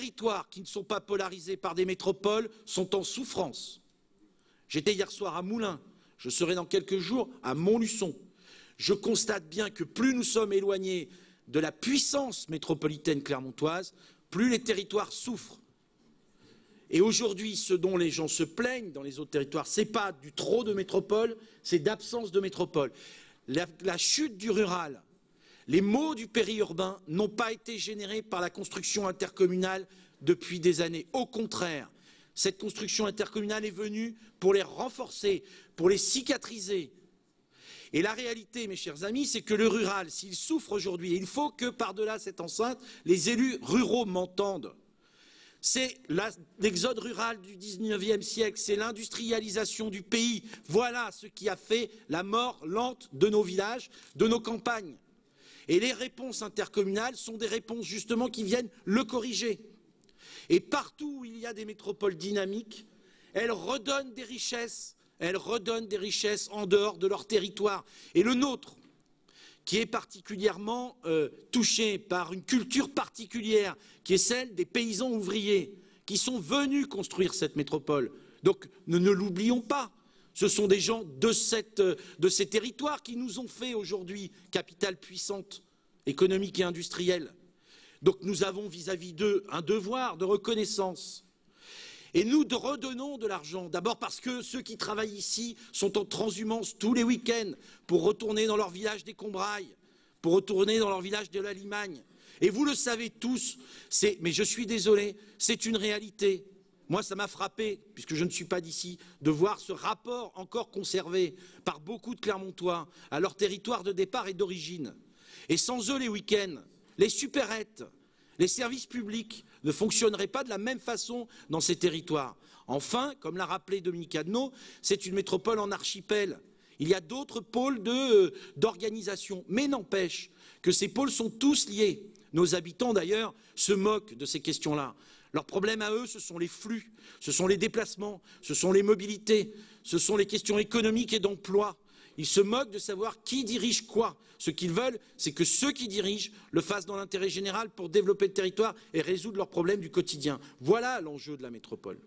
territoires qui ne sont pas polarisés par des métropoles sont en souffrance. J'étais hier soir à Moulins, je serai dans quelques jours à Montluçon. Je constate bien que plus nous sommes éloignés de la puissance métropolitaine clermontoise, plus les territoires souffrent. Et aujourd'hui, ce dont les gens se plaignent dans les autres territoires, ce n'est pas du trop de métropole, c'est d'absence de métropole. La chute du rural, les maux du périurbain n'ont pas été générés par la construction intercommunale depuis des années. Au contraire, cette construction intercommunale est venue pour les renforcer, pour les cicatriser. Et la réalité, mes chers amis, c'est que le rural, s'il souffre aujourd'hui, et il faut que par-delà cette enceinte, les élus ruraux m'entendent. C'est l'exode rural du XIXe siècle, c'est l'industrialisation du pays. Voilà ce qui a fait la mort lente de nos villages, de nos campagnes. Et les réponses intercommunales sont des réponses justement qui viennent le corriger. Et partout où il y a des métropoles dynamiques, elles redonnent des richesses en dehors de leur territoire. Et le nôtre, qui est particulièrement touché par une culture particulière, qui est celle des paysans ouvriers, qui sont venus construire cette métropole. Donc ne l'oublions pas, ce sont des gens de ces territoires qui nous ont fait aujourd'hui capitale puissante, économique et industrielle. Donc nous avons vis-à-vis d'eux un devoir de reconnaissance. Et nous redonnons de l'argent, d'abord parce que ceux qui travaillent ici sont en transhumance tous les week-ends pour retourner dans leur village des Combrailles, pour retourner dans leur village de la Limagne. Et vous le savez tous, mais je suis désolé, c'est une réalité. Moi, ça m'a frappé, puisque je ne suis pas d'ici, de voir ce rapport encore conservé par beaucoup de Clermontois à leur territoire de départ et d'origine. Et sans eux, les week-ends, les supérettes, les services publics ne fonctionneraient pas de la même façon dans ces territoires. Enfin, comme l'a rappelé Dominique Adnot, c'est une métropole en archipel. Il y a d'autres pôles d'organisation, mais n'empêche que ces pôles sont tous liés. Nos habitants, d'ailleurs, se moquent de ces questions-là. Leur problème à eux, ce sont les flux, ce sont les déplacements, ce sont les mobilités, ce sont les questions économiques et d'emploi. Ils se moquent de savoir qui dirige quoi. Ce qu'ils veulent, c'est que ceux qui dirigent le fassent dans l'intérêt général pour développer le territoire et résoudre leurs problèmes du quotidien. Voilà l'enjeu de la métropole.